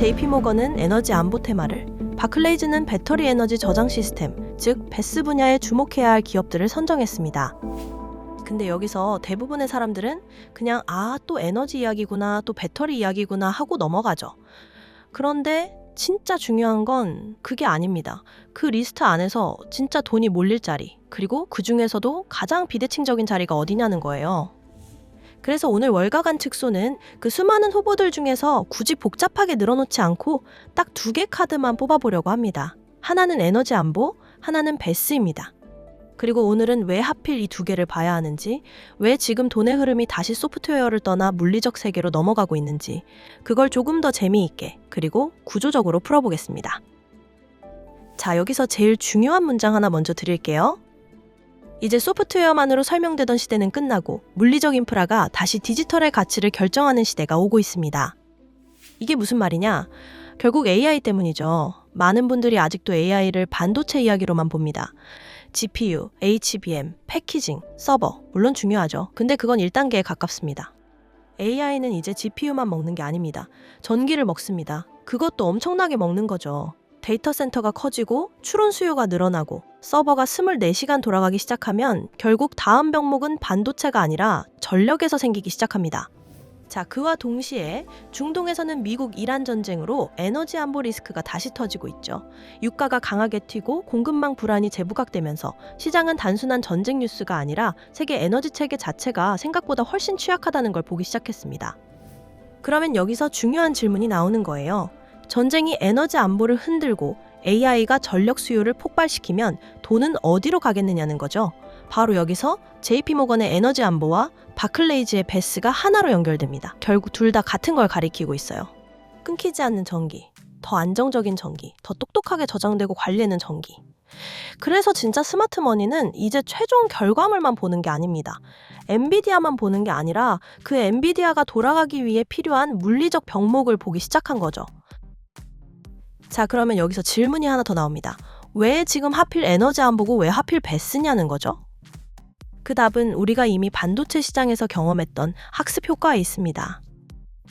JP모건은 에너지 안보 테마를, 바클레이즈는 배터리 에너지 저장 시스템, 즉 배스 분야에 주목해야 할 기업들을 선정했습니다. 근데 여기서 대부분의 사람들은 그냥 또 에너지 이야기구나, 또 배터리 이야기구나 하고 넘어가죠. 그런데 진짜 중요한 건 그게 아닙니다. 그 리스트 안에서 진짜 돈이 몰릴 자리, 그리고 그 중에서도 가장 비대칭적인 자리가 어디냐는 거예요. 그래서 오늘 월가간 특소는 그 수많은 후보들 중에서 굳이 복잡하게 늘어놓지 않고 딱 2개 카드만 뽑아보려고 합니다. 하나는 에너지 안보, 하나는 배스입니다. 그리고 오늘은 왜 하필 이 2개를 봐야 하는지, 왜 지금 돈의 흐름이 다시 소프트웨어를 떠나 물리적 세계로 넘어가고 있는지, 그걸 조금 더 재미있게 그리고 구조적으로 풀어보겠습니다. 자, 여기서 제일 중요한 문장 하나 먼저 드릴게요. 이제 소프트웨어만으로 설명되던 시대는 끝나고 물리적 인프라가 다시 디지털의 가치를 결정하는 시대가 오고 있습니다. 이게 무슨 말이냐? 결국 AI 때문이죠. 많은 분들이 아직도 AI를 반도체 이야기로만 봅니다. GPU, HBM, 패키징, 서버, 물론 중요하죠. 근데 그건 1단계에 가깝습니다. AI는 이제 GPU만 먹는 게 아닙니다. 전기를 먹습니다. 그것도 엄청나게 먹는 거죠. 데이터 센터가 커지고 추론 수요가 늘어나고 서버가 24시간 돌아가기 시작하면 결국 다음 병목은 반도체가 아니라 전력에서 생기기 시작합니다. 자, 그와 동시에 중동에서는 미국 이란 전쟁으로 에너지 안보 리스크가 다시 터지고 있죠. 유가가 강하게 튀고 공급망 불안이 재부각되면서 시장은 단순한 전쟁 뉴스가 아니라 세계 에너지 체계 자체가 생각보다 훨씬 취약하다는 걸 보기 시작했습니다. 그러면 여기서 중요한 질문이 나오는 거예요. 전쟁이 에너지 안보를 흔들고 AI가 전력 수요를 폭발시키면 돈은 어디로 가겠느냐는 거죠. 바로 여기서 JP모건의 에너지 안보와 바클레이즈의 배스가 하나로 연결됩니다. 결국 둘 다 같은 걸 가리키고 있어요. 끊기지 않는 전기, 더 안정적인 전기, 더 똑똑하게 저장되고 관리하는 전기. 그래서 진짜 스마트머니는 이제 최종 결과물만 보는 게 아닙니다. 엔비디아만 보는 게 아니라 그 엔비디아가 돌아가기 위해 필요한 물리적 병목을 보기 시작한 거죠. 자, 그러면 여기서 질문이 하나 더 나옵니다. 왜 지금 하필 에너지 안보고 왜 하필 배스냐는 거죠? 그 답은 우리가 이미 반도체 시장에서 경험했던 학습 효과에 있습니다.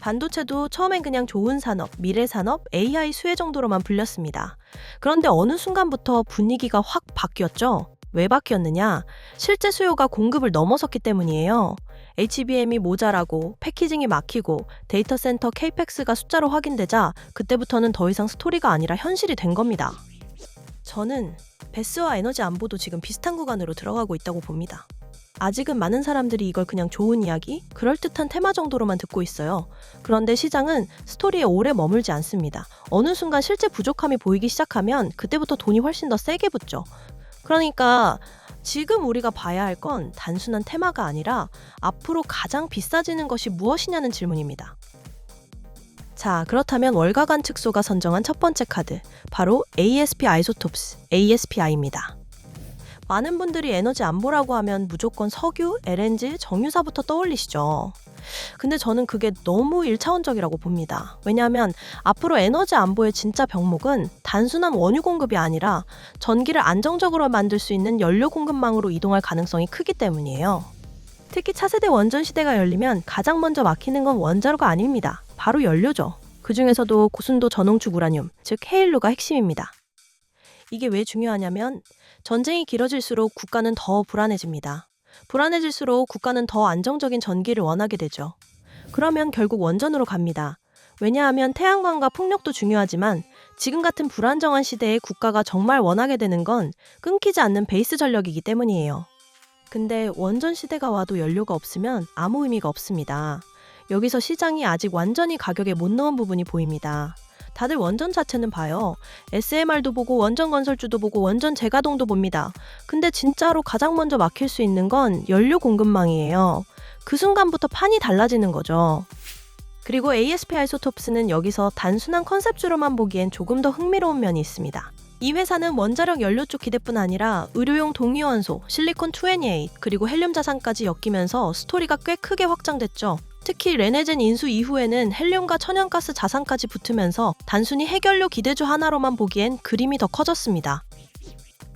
반도체도 처음엔 그냥 좋은 산업, 미래 산업, AI 수혜 정도로만 불렸습니다. 그런데 어느 순간부터 분위기가 확 바뀌었죠? 왜 바뀌었느냐? 실제 수요가 공급을 넘어섰기 때문이에요. HBM이 모자라고 패키징이 막히고 데이터 센터 KPEX가 숫자로 확인되자 그때부터는 더 이상 스토리가 아니라 현실이 된 겁니다. 저는 배스와 에너지 안보도 지금 비슷한 구간으로 들어가고 있다고 봅니다. 아직은 많은 사람들이 이걸 그냥 좋은 이야기, 그럴듯한 테마 정도로만 듣고 있어요. 그런데 시장은 스토리에 오래 머물지 않습니다. 어느 순간 실제 부족함이 보이기 시작하면 그때부터 돈이 훨씬 더 세게 붙죠. 그러니까 지금 우리가 봐야 할 건 단순한 테마가 아니라 앞으로 가장 비싸지는 것이 무엇이냐는 질문입니다. 자, 그렇다면 월가간 특소가 선정한 첫 번째 카드, 바로 ASP 아이소톱스, ASPI입니다. 많은 분들이 에너지 안보라고 하면 무조건 석유, LNG, 정유사부터 떠올리시죠. 근데 저는 그게 너무 1차원적이라고 봅니다. 왜냐하면 앞으로 에너지 안보의 진짜 병목은 단순한 원유 공급이 아니라 전기를 안정적으로 만들 수 있는 연료 공급망으로 이동할 가능성이 크기 때문이에요. 특히 차세대 원전 시대가 열리면 가장 먼저 막히는 건 원자로가 아닙니다. 바로 연료죠. 그 중에서도 고순도 전홍축 우라늄, 즉 헤일루가 핵심입니다. 이게 왜 중요하냐면 전쟁이 길어질수록 국가는 더 불안해집니다. 불안해질수록 국가는 더 안정적인 전기를 원하게 되죠. 그러면 결국 원전으로 갑니다. 왜냐하면 태양광과 풍력도 중요하지만 지금 같은 불안정한 시대에 국가가 정말 원하게 되는 건 끊기지 않는 베이스 전력이기 때문이에요. 근데 원전 시대가 와도 연료가 없으면 아무 의미가 없습니다. 여기서 시장이 아직 완전히 가격에 못 넣은 부분이 보입니다. 다들 원전 자체는 봐요. SMR도 보고 원전 건설주도 보고 원전 재가동도 봅니다. 근데 진짜로 가장 먼저 막힐 수 있는 건 연료 공급망이에요. 그 순간부터 판이 달라지는 거죠. 그리고 ASP 아이소톱스는 여기서 단순한 컨셉주로만 보기엔 조금 더 흥미로운 면이 있습니다. 이 회사는 원자력 연료 쪽 기대뿐 아니라 의료용 동위원소, 실리콘-28, 그리고 헬륨 자산까지 엮이면서 스토리가 꽤 크게 확장됐죠. 특히 레네젠 인수 이후에는 헬륨과 천연가스 자산까지 붙으면서 단순히 핵연료 기대주 하나로만 보기엔 그림이 더 커졌습니다.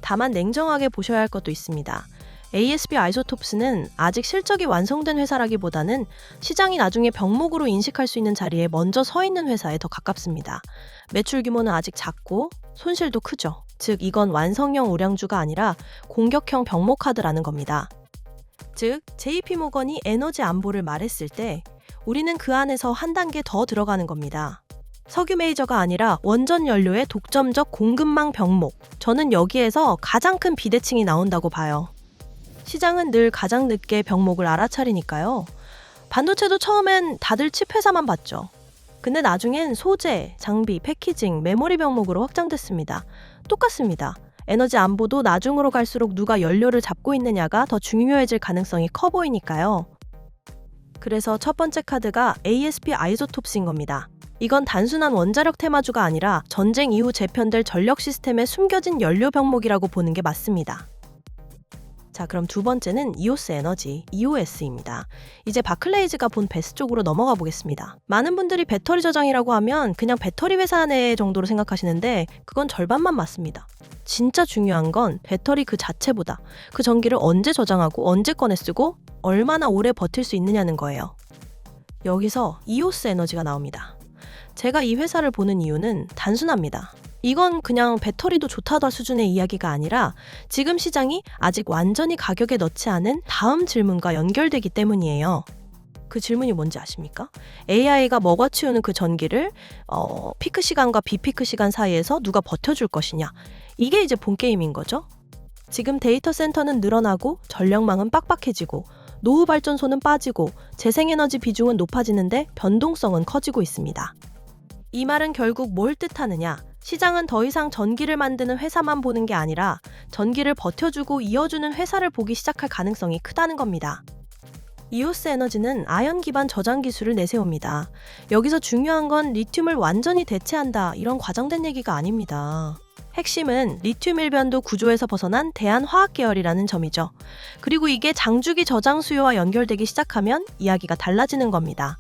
다만 냉정하게 보셔야 할 것도 있습니다. ASP 아이소톱스는 아직 실적이 완성된 회사라기보다는 시장이 나중에 병목으로 인식할 수 있는 자리에 먼저 서 있는 회사에 더 가깝습니다. 매출 규모는 아직 작고 손실도 크죠. 즉 이건 완성형 우량주가 아니라 공격형 병목카드라는 겁니다. 즉 JP모건이 에너지 안보를 말했을 때 우리는 그 안에서 한 단계 더 들어가는 겁니다. 석유 메이저가 아니라 원전 연료의 독점적 공급망 병목. 저는 여기에서 가장 큰 비대칭이 나온다고 봐요. 시장은 늘 가장 늦게 병목을 알아차리니까요. 반도체도 처음엔 다들 칩 회사만 봤죠. 근데 나중엔 소재, 장비, 패키징, 메모리 병목으로 확장됐습니다. 똑같습니다. 에너지 안보도 나중으로 갈수록 누가 연료를 잡고 있느냐가 더 중요해질 가능성이 커 보이니까요. 그래서 첫 번째 카드가 ASP 아이소톱스인 겁니다. 이건 단순한 원자력 테마주가 아니라 전쟁 이후 재편될 전력 시스템에 숨겨진 연료 병목이라고 보는 게 맞습니다. 자, 그럼 두 번째는 이오스 에너지, EOS입니다. 이제 바클레이즈가 본 베스 쪽으로 넘어가 보겠습니다. 많은 분들이 배터리 저장이라고 하면 그냥 배터리 회사 내 정도로 생각하시는데 그건 절반만 맞습니다. 진짜 중요한 건 배터리 그 자체보다 그 전기를 언제 저장하고 언제 꺼내 쓰고 얼마나 오래 버틸 수 있느냐는 거예요. 여기서 이오스 에너지가 나옵니다. 제가 이 회사를 보는 이유는 단순합니다. 이건 그냥 배터리도 좋다더 수준의 이야기가 아니라 지금 시장이 아직 완전히 가격에 넣지 않은 다음 질문과 연결되기 때문이에요. 그 질문이 뭔지 아십니까? AI가 먹어치우는 그 전기를 피크 시간과 비피크 시간 사이에서 누가 버텨줄 것이냐. 이게 이제 본 게임인 거죠. 지금 데이터 센터는 늘어나고 전력망은 빡빡해지고 노후 발전소는 빠지고 재생에너지 비중은 높아지는데 변동성은 커지고 있습니다. 이 말은 결국 뭘 뜻하느냐? 시장은 더 이상 전기를 만드는 회사만 보는 게 아니라 전기를 버텨주고 이어주는 회사를 보기 시작할 가능성이 크다는 겁니다. 이오스 에너지는 아연 기반 저장 기술을 내세웁니다. 여기서 중요한 건 리튬을 완전히 대체한다 이런 과장된 얘기가 아닙니다. 핵심은 리튬 일변도 구조에서 벗어난 대한화학 계열이라는 점이죠. 그리고 이게 장주기 저장 수요와 연결되기 시작하면 이야기가 달라지는 겁니다.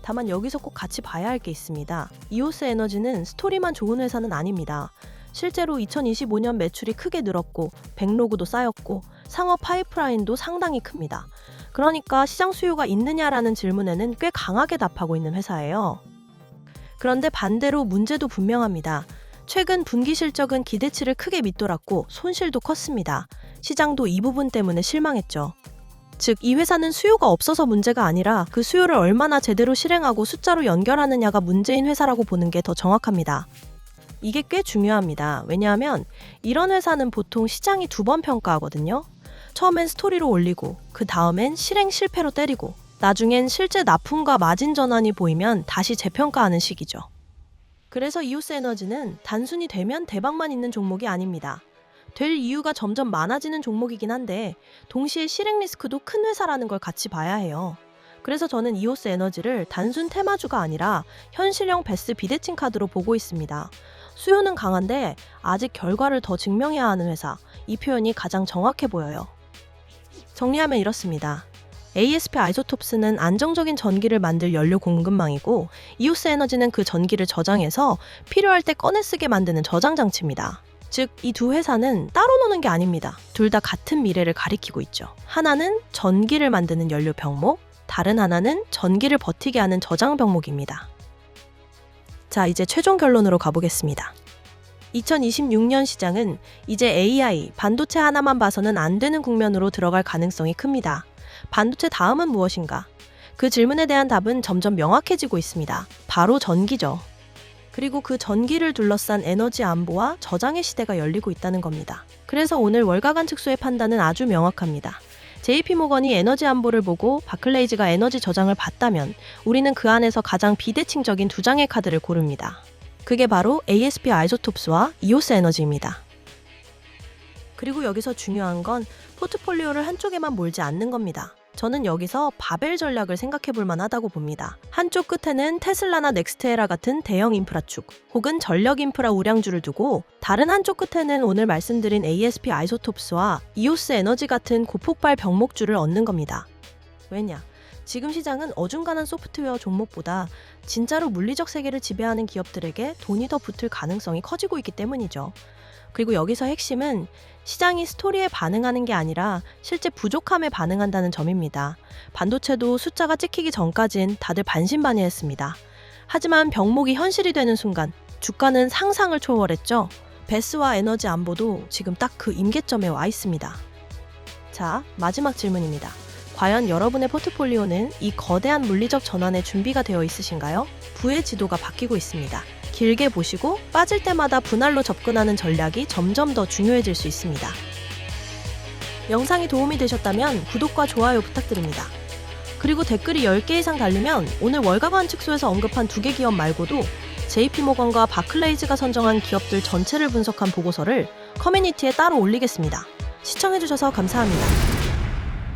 다만 여기서 꼭 같이 봐야 할 게 있습니다. 이오스 에너지는 스토리만 좋은 회사는 아닙니다. 실제로 2025년 매출이 크게 늘었고 백로그도 쌓였고 상업 파이프라인도 상당히 큽니다. 그러니까 시장 수요가 있느냐라는 질문에는 꽤 강하게 답하고 있는 회사예요. 그런데 반대로 문제도 분명합니다. 최근 분기 실적은 기대치를 크게 밑돌았고 손실도 컸습니다. 시장도 이 부분 때문에 실망했죠. 즉, 이 회사는 수요가 없어서 문제가 아니라 그 수요를 얼마나 제대로 실행하고 숫자로 연결하느냐가 문제인 회사라고 보는 게 더 정확합니다. 이게 꽤 중요합니다. 왜냐하면 이런 회사는 보통 시장이 두 번 평가하거든요. 처음엔 스토리로 올리고 그 다음엔 실행 실패로 때리고 나중엔 실제 납품과 마진 전환이 보이면 다시 재평가하는 시기죠. 그래서 이오스 에너지는 단순히 되면 대박만 있는 종목이 아닙니다. 될 이유가 점점 많아지는 종목이긴 한데 동시에 실행 리스크도 큰 회사라는 걸 같이 봐야 해요. 그래서 저는 이오스 에너지를 단순 테마주가 아니라 현실형 베스 비대칭 카드로 보고 있습니다. 수요는 강한데 아직 결과를 더 증명해야 하는 회사. 이 표현이 가장 정확해 보여요. 정리하면 이렇습니다. ASP 아이소톱스는 안정적인 전기를 만들 연료 공급망이고 이오스 에너지는 그 전기를 저장해서 필요할 때 꺼내 쓰게 만드는 저장 장치입니다. 즉, 이 두 회사는 따로 노는 게 아닙니다. 둘 다 같은 미래를 가리키고 있죠. 하나는 전기를 만드는 연료 병목, 다른 하나는 전기를 버티게 하는 저장 병목입니다. 자, 이제 최종 결론으로 가보겠습니다. 2026년 시장은 이제 AI, 반도체 하나만 봐서는 안 되는 국면으로 들어갈 가능성이 큽니다. 반도체 다음은 무엇인가? 그 질문에 대한 답은 점점 명확해지고 있습니다. 바로 전기죠. 그리고 그 전기를 둘러싼 에너지 안보와 저장의 시대가 열리고 있다는 겁니다. 그래서 오늘 월가간 특수의 판단은 아주 명확합니다. JP모건이 에너지 안보를 보고 바클레이즈가 에너지 저장을 봤다면 우리는 그 안에서 가장 비대칭적인 두 장의 카드를 고릅니다. 그게 바로 ASP 아이소톱스와 이오스 에너지입니다. 그리고 여기서 중요한 건 포트폴리오를 한쪽에만 몰지 않는 겁니다. 저는 여기서 바벨 전략을 생각해 볼 만하다고 봅니다. 한쪽 끝에는 테슬라나 넥스트에라 같은 대형 인프라축 혹은 전력 인프라 우량주를 두고 다른 한쪽 끝에는 오늘 말씀드린 ASP 아이소톱스와 이오스 에너지 같은 고폭발 병목주를 얻는 겁니다. 왜냐? 지금 시장은 어중간한 소프트웨어 종목보다 진짜로 물리적 세계를 지배하는 기업들에게 돈이 더 붙을 가능성이 커지고 있기 때문이죠. 그리고 여기서 핵심은 시장이 스토리에 반응하는 게 아니라 실제 부족함에 반응한다는 점입니다. 반도체도 숫자가 찍히기 전까진 다들 반신반의했습니다. 하지만 병목이 현실이 되는 순간 주가는 상상을 초월했죠. 베스와 에너지 안보도 지금 딱 그 임계점에 와 있습니다. 자, 마지막 질문입니다. 과연 여러분의 포트폴리오는 이 거대한 물리적 전환에 준비가 되어 있으신가요? 부의 지도가 바뀌고 있습니다. 길게 보시고 빠질 때마다 분할로 접근하는 전략이 점점 더 중요해질 수 있습니다. 영상이 도움이 되셨다면 구독과 좋아요 부탁드립니다. 그리고 댓글이 10개 이상 달리면 오늘 월가관 측소에서 언급한 2개 기업 말고도 JP모건과 바클레이즈가 선정한 기업들 전체를 분석한 보고서를 커뮤니티에 따로 올리겠습니다. 시청해주셔서 감사합니다.